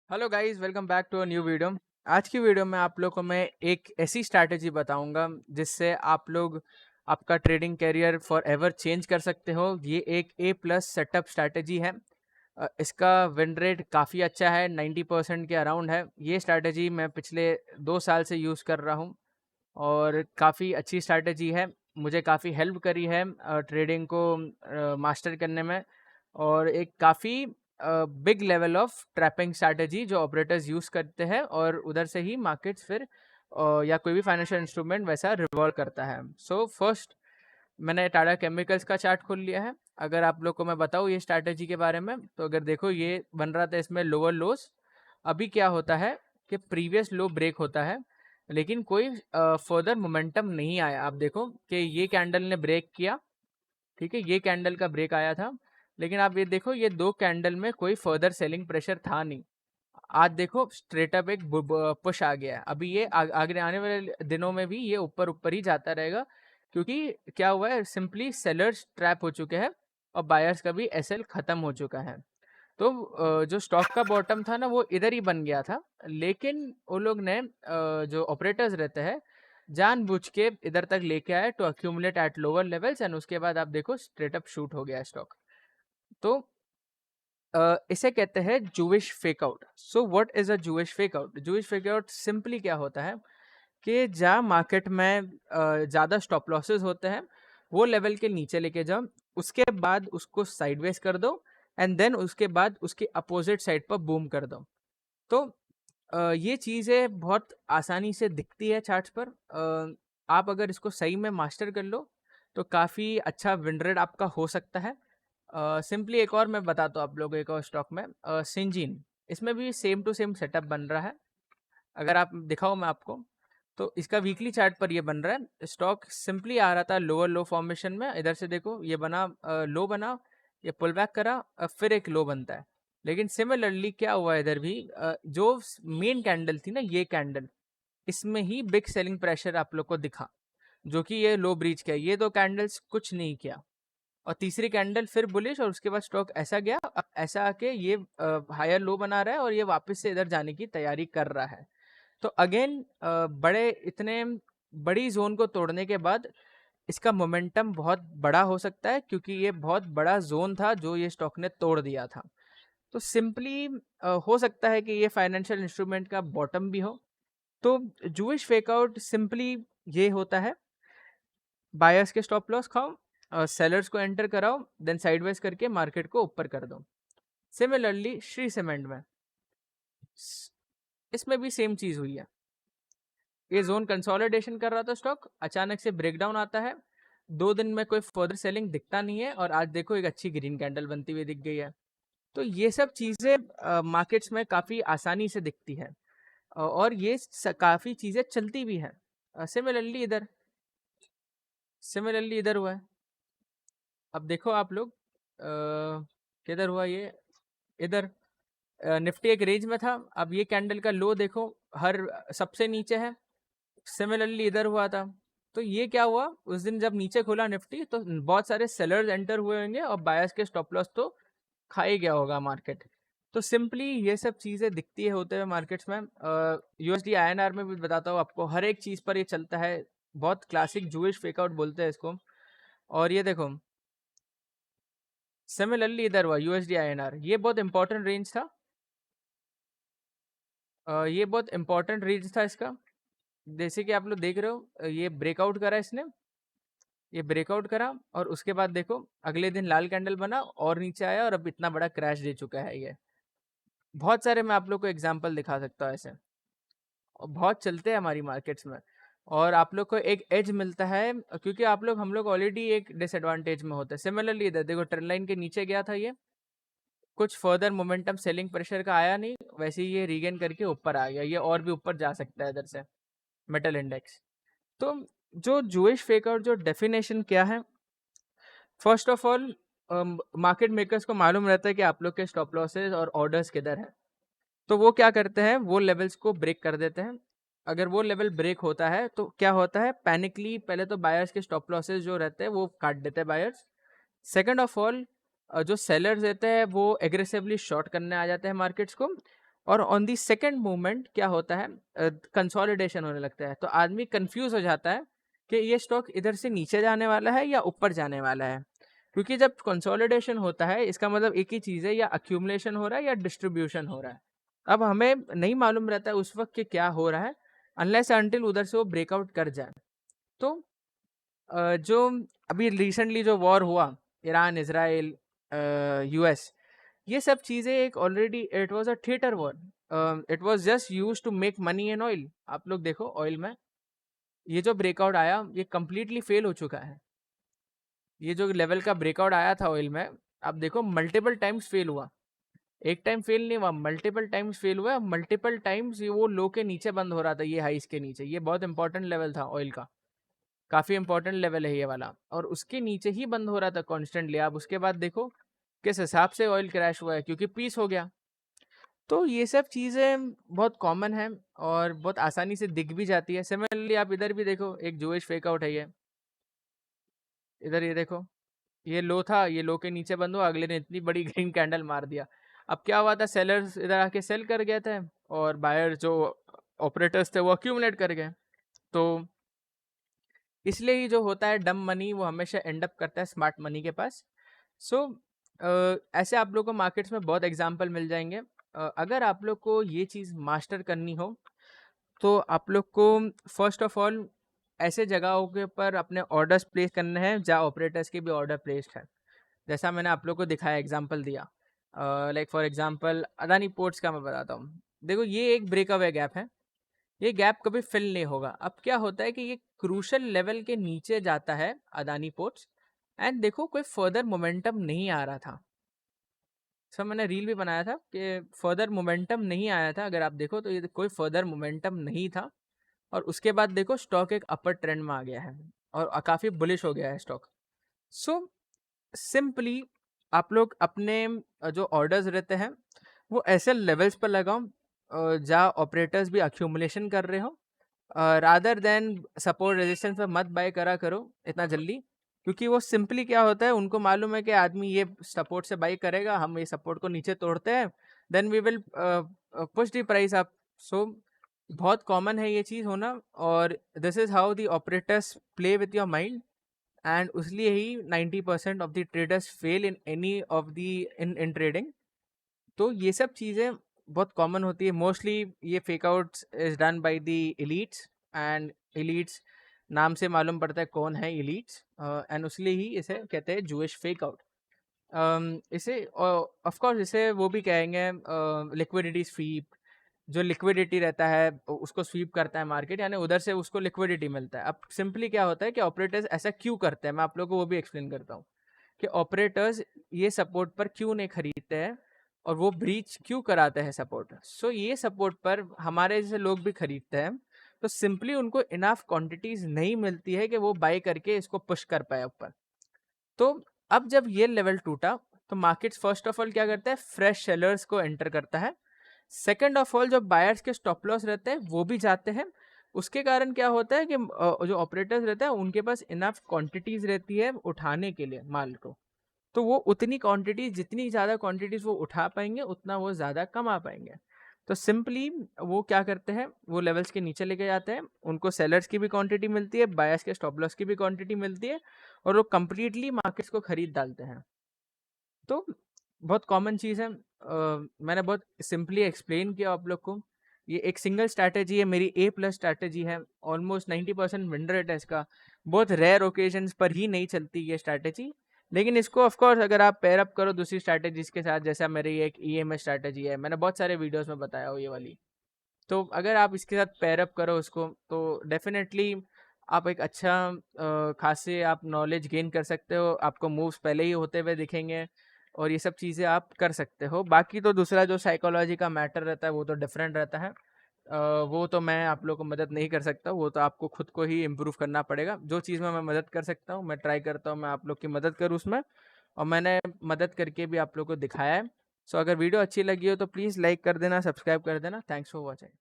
Hello guys, welcome back to a new video. आज की video में आप लोग को मैं एक ऐसी स्ट्रैटेजी बताऊंगा जिससे आप लोग आपका trading career forever change कर सकते हो। ये एक A+ सेटअप स्ट्रैटेजी है। इसका विन रेट काफ़ी अच्छा है, 90% के अराउंड है। ये स्ट्रैटेजी मैं पिछले 2 साल से यूज़ कर रहा हूँ और काफ़ी अच्छी स्ट्रैटेजी है। मुझे काफ़ी हेल्प करी है ट्रेडिंग को मास्टर करने में, और एक काफ़ी big level of trapping strategy जो ऑपरेटर्स यूज़ करते हैं, और उधर से ही मार्केट्स फिर या कोई भी फाइनेंशियल इंस्ट्रूमेंट वैसा रिवॉल्व करता है। सो फर्स्ट मैंने टाटा केमिकल्स का चार्ट खोल लिया है। अगर आप लोग को मैं बताऊँ ये स्ट्रैटेजी के बारे में, तो अगर देखो ये बन रहा था इसमें लोअर लोस। अभी क्या होता है कि प्रीवियस लो ब्रेक होता है, लेकिन कोई फर्दर मोमेंटम नहीं आया। आप देखो कि ये कैंडल ने ब्रेक किया, ठीक है, ये कैंडल का ब्रेक आया था, लेकिन आप ये देखो ये दो कैंडल में कोई फर्दर सेलिंग प्रेशर था नहीं। आज देखो स्ट्रेट अप एक पुश आ गया है। अभी ये आगे आने वाले दिनों में भी ये ऊपर ऊपर ही जाता रहेगा, क्योंकि क्या हुआ है, सिंपली सेलर्स ट्रैप हो चुके हैं और बायर्स का भी एसएल खत्म हो चुका है। तो जो स्टॉक का बॉटम था ना वो इधर ही बन गया था, लेकिन वो लोग ने जो ऑपरेटर्स रहते हैं जानबूझ के इधर तक लेके आए to accumulate at lower levels, and उसके बाद आप देखो स्ट्रेट अप शूट हो गया स्टॉक। तो इसे कहते हैं Jewish fakeout. So what is a Jewish fakeout? Jewish fakeout simply क्या होता है कि जहाँ मार्केट में ज़्यादा स्टॉप लॉसेस होते हैं वो लेवल के नीचे लेके जाओ, उसके बाद उसको साइडवेज कर दो, एंड देन उसके बाद उसके अपोजिट साइड पर बूम कर दो। तो ये चीज़ें बहुत आसानी से दिखती है चार्ट्स पर। आप अगर इसको सही में मास्टर कर लो तो काफ़ी अच्छा विन रेट आपका हो सकता है। सिंपली एक और मैं बताता हूँ आप लोगों को, एक और स्टॉक में सिंजीन, इसमें भी सेम टू सेम सेटअप बन रहा है। अगर आप दिखाओ मैं आपको, तो इसका वीकली चार्ट पर ये बन रहा है। स्टॉक सिंपली आ रहा था लोअर लो फॉर्मेशन में, इधर से देखो ये बना, लो बना, ये पुल बैक करा, फिर एक लो बनता है। लेकिन सिमिलरली क्या हुआ इधर भी, जो मेन कैंडल थी ना ये कैंडल, इसमें ही बिग सेलिंग प्रेशर आप लोग को दिखा, जो कि ये लो ब्रीच किया। ये दो कैंडल्स कुछ नहीं किया, और तीसरी कैंडल फिर बुलिश, और उसके बाद स्टॉक ऐसा गया, अब ऐसा आके ये हायर लो बना रहा है और ये वापस से इधर जाने की तैयारी कर रहा है। तो अगेन बड़े इतने बड़ी जोन को तोड़ने के बाद इसका मोमेंटम बहुत बड़ा हो सकता है, क्योंकि ये बहुत बड़ा जोन था जो ये स्टॉक ने तोड़ दिया था। तो सिंपली हो सकता है कि ये फाइनेंशियल इंस्ट्रूमेंट का बॉटम भी हो। तो जूइश फेकआउट सिंपली ये होता है, बायर्स के स्टॉप लॉस खाओ, सेलर्स को एंटर कराओ, देन साइडवेज करके मार्केट को ऊपर कर दो। सिमिलरली श्री सीमेंट में, इसमें भी सेम चीज हुई है। ये जोन कंसोलिडेशन कर रहा था स्टॉक, अचानक से ब्रेकडाउन आता है, 2 दिन में कोई फर्दर सेलिंग दिखता नहीं है, और आज देखो एक अच्छी ग्रीन कैंडल बनती हुई दिख गई है। तो ये सब चीज़ें मार्केट्स में काफ़ी आसानी से दिखती है, और ये काफ़ी चीज़ें चलती भी हैं। सिमिलरली इधर हुआ है। अब देखो आप लोग, किधर हुआ ये, इधर निफ्टी एक रेंज में था, अब ये कैंडल का लो देखो हर सबसे नीचे है। सिमिलरली इधर हुआ था। तो ये क्या हुआ, उस दिन जब नीचे खुला निफ्टी तो बहुत सारे सेलर्स एंटर हुए होंगे, और बायर्स के स्टॉप लॉस तो खा ही गया होगा मार्केट। तो सिंपली ये सब चीज़ें दिखती है होते हुए मार्केट्स में। यूएसडी आईएनआर में भी बताता हूँ आपको, हर एक चीज़ पर ये चलता है। बहुत क्लासिक जूइश फेकआउट बोलते हैं इसको। और ये देखो सिमिलरली इधर हुआ यूएसडी आईएनआर, ये बहुत इंपॉर्टेंट रेंज था। ये बहुत इंपॉर्टेंट रेंज था इसका। जैसे कि आप लोग देख रहे हो, ये ब्रेकआउट करा इसने, ये ब्रेकआउट करा, और उसके बाद देखो अगले दिन लाल कैंडल बना और नीचे आया, और अब इतना बड़ा क्रैश दे चुका है ये। बहुत सारे मैं आप लोग को एग्जांपल दिखा सकता हूँ ऐसे, और बहुत चलते हैं हमारी मार्केट्स में। और आप लोग को एक एज मिलता है, क्योंकि हम लोग ऑलरेडी एक डिसएडवांटेज में होते हैं। सिमिलरली इधर देखो ट्रेंड लाइन के नीचे गया था ये, कुछ फर्दर मोमेंटम सेलिंग प्रेशर का आया नहीं, वैसे ही ये रीगेन करके ऊपर आ गया, ये और भी ऊपर जा सकता है इधर से मेटल इंडेक्स। तो जो जूइश फेकआउट जो डेफिनेशन क्या है, first of all market makers को मालूम रहता है कि आप लोग के स्टॉप लॉसेस और ऑर्डर्स किधर है। तो वो क्या करते हैं, वो लेवल्स को ब्रेक कर देते हैं। अगर वो लेवल ब्रेक होता है तो क्या होता है, पैनिकली पहले तो बायर्स के स्टॉप लॉसेस जो रहते हैं वो काट देते हैं बायर्स। सेकंड ऑफ ऑल जो सेलर्स रहते हैं वो एग्रेसिवली शॉर्ट करने आ जाते हैं मार्केट्स को, और ऑन दी सेकेंड मूवमेंट क्या होता है, कंसोलिडेशन होने लगता है। तो आदमी कंफ्यूज हो जाता है कि ये स्टॉक इधर से नीचे जाने वाला है या ऊपर जाने वाला है, क्योंकि जब कंसोलिडेशन होता है इसका मतलब एक ही चीज़ है, या अक्यूमुलेशन हो रहा है या डिस्ट्रीब्यूशन हो रहा है। अब हमें नहीं मालूम रहता है उस वक्त कि क्या हो रहा है, अनलेस अनटिल उधर से वो ब्रेकआउट कर जाए। तो जो अभी रिसेंटली जो वॉर हुआ, ईरान इसराइल यूएस, ये सब चीज़ें एक already it was a theatre war, it was just used to make money in oil. आप लोग देखो ऑयल में ये जो ब्रेकआउट आया ये कंप्लीटली फेल हो चुका है। ये जो लेवल का ब्रेकआउट आया था ऑयल में, आप देखो मल्टीपल टाइम्स फेल हुआ, एक टाइम फेल नहीं हुआ, मल्टीपल टाइम्स फेल हुआ, मल्टीपल टाइम्स ये वो लो के नीचे बंद हो रहा था, ये हाइस के नीचे। ये बहुत इंपॉर्टेंट लेवल था ऑयल का, काफ़ी इंपॉर्टेंट लेवल है ये वाला, और उसके नीचे ही बंद हो रहा था कॉन्स्टेंटली। आप उसके बाद देखो किस हिसाब से ऑयल क्रैश हुआ है, क्योंकि पीस हो गया। तो ये सब चीज़ें बहुत कॉमन है और बहुत आसानी से दिख भी जाती है। सिमिलरली आप इधर भी देखो, एक जोइश फेक आउट है ये, इधर ये देखो, ये लो था, ये लो के नीचे बंद हुआ, अगले ने इतनी बड़ी ग्रीन कैंडल मार दिया। अब क्या हुआ था, सेलर्स इधर आके सेल कर गए थे और बायर जो ऑपरेटर्स थे वो अक्यूमुलेट कर गए। तो इसलिए ही जो होता है डम मनी वो हमेशा एंड अप करता है स्मार्ट मनी के पास। सो ऐसे आप लोग को मार्केट्स में बहुत एग्जांपल मिल जाएंगे। अगर आप लोग को ये चीज़ मास्टर करनी हो तो आप लोग को फर्स्ट ऑफ ऑल ऐसे जगहों के ऊपर अपने ऑर्डर्स प्लेस करने हैं जहाँ ऑपरेटर्स के भी ऑर्डर प्लेस्ड है। जैसा मैंने आप लोग को दिखाया, एग्जांपल दिया, like for example Adani ports का मैं बताता हूँ। देखो ये एक ब्रेकअवे गैप है, ये गैप कभी फिल नहीं होगा। अब क्या होता है कि ये क्रूशल लेवल के नीचे जाता है अदानी पोर्ट्स, एंड देखो कोई फर्दर मोमेंटम नहीं आ रहा था। सर मैंने रील भी बनाया था कि फर्दर मोमेंटम नहीं आया था, अगर आप देखो तो ये कोई फर्दर मोमेंटम नहीं था। और उसके बाद देखो स्टॉक एक अपर ट्रेंड में आ गया है और काफ़ी बुलिश हो गया है स्टॉक। सो सिंपली आप लोग अपने जो ऑर्डर्स रहते हैं वो ऐसे लेवल्स पर लगाओ जहाँ ऑपरेटर्स भी अक्यूमुलेशन कर रहे हो, रादर देन सपोर्ट रेजिस्टेंस पर मत बाय करा करो इतना जल्दी, क्योंकि वो सिंपली क्या होता है, उनको मालूम है कि आदमी ये सपोर्ट से बाय करेगा, हम ये सपोर्ट को नीचे तोड़ते हैं, then we will push the price up. So बहुत कॉमन है ये चीज़ होना, और this is how the operators play with your mind, and उसलिए ही 90% of the traders fail in any of the in trading. तो ये सब चीज़ें बहुत कॉमन होती है। मोस्टली ये fake outs is done by the elites, and elites नाम से मालूम पड़ता है कौन है एलीट्स, एंड उसलिए ही इसे कहते हैं जूइश फेक आउट। इसे ऑफ कोर्स इसे वो भी कहेंगे लिक्विडिटी स्वीप। जो लिक्विडिटी रहता है उसको स्वीप करता है मार्केट, यानी उधर से उसको लिक्विडिटी मिलता है। अब सिंपली क्या होता है कि ऑपरेटर्स ऐसा क्यों करते हैं, मैं आप लोगों को वो भी एक्सप्लेन करता हूँ कि ऑपरेटर्स ये सपोर्ट पर क्यों नहीं खरीदते हैं और वो ब्रीच क्यों कराते हैं सपोर्ट। सो ये सपोर्ट पर हमारे जैसे लोग भी खरीदते हैं, तो सिंपली उनको इनफ क्वांटिटीज नहीं मिलती है कि वो बाई करके इसको पुश कर पाए ऊपर। तो अब जब ये लेवल टूटा तो मार्केट्स फर्स्ट ऑफ ऑल क्या करता है, फ्रेश सेलर्स को एंटर करता है। सेकंड ऑफ ऑल जो बायर्स के स्टॉप लॉस रहते हैं वो भी जाते हैं। उसके कारण क्या होता है कि जो ऑपरेटर्स रहते हैं उनके पास इनफ क्वांटिटीज रहती है उठाने के लिए माल को, तो वो उतनी क्वांटिटीज, जितनी ज़्यादा क्वांटिटीज वो उठा पाएंगे उतना वो ज़्यादा कमा पाएंगे। तो सिंपली वो क्या करते हैं, वो लेवल्स के नीचे लेके जाते हैं, उनको सेलर्स की भी क्वांटिटी मिलती है, बायर्स के स्टॉप लॉस की भी क्वांटिटी मिलती है, और वो कंप्लीटली मार्केट्स को खरीद डालते हैं। तो बहुत कॉमन चीज़ है, मैंने बहुत सिंपली एक्सप्लेन किया आप लोग को। ये एक सिंगल स्ट्रैटेजी है, मेरी A+ स्ट्रैटेजी है, ऑलमोस्ट 90% विन रेट है इसका। बहुत रेयर ओकेजन्स पर ही नहीं चलती ये स्ट्रैटेजी, लेकिन इसको ऑफ कोर्स अगर आप पेयर अप करो दूसरी स्ट्रैटेजीज के साथ, जैसा मेरी एक EMS स्ट्रैटेजी है, मैंने बहुत सारे वीडियोस में बताया हो ये वाली, तो अगर आप इसके साथ पेयर अप करो उसको तो डेफिनेटली आप एक अच्छा खासे आप नॉलेज गेन कर सकते हो, आपको मूव्स पहले ही होते हुए दिखेंगे और ये सब चीज़ें आप कर सकते हो। बाकी तो दूसरा जो साइकोलॉजी का मैटर रहता है वो तो डिफरेंट रहता है, वो तो मैं आप लोग को मदद नहीं कर सकता, वो तो आपको खुद को ही इम्प्रूव करना पड़ेगा। जो चीज़ में मैं मदद कर सकता हूँ मैं ट्राई करता हूँ मैं आप लोग की मदद करूँ उसमें, और मैंने मदद करके भी आप लोग को दिखाया है। सो अगर वीडियो अच्छी लगी हो तो प्लीज़ लाइक कर देना, सब्सक्राइब कर देना। Thanks for watching.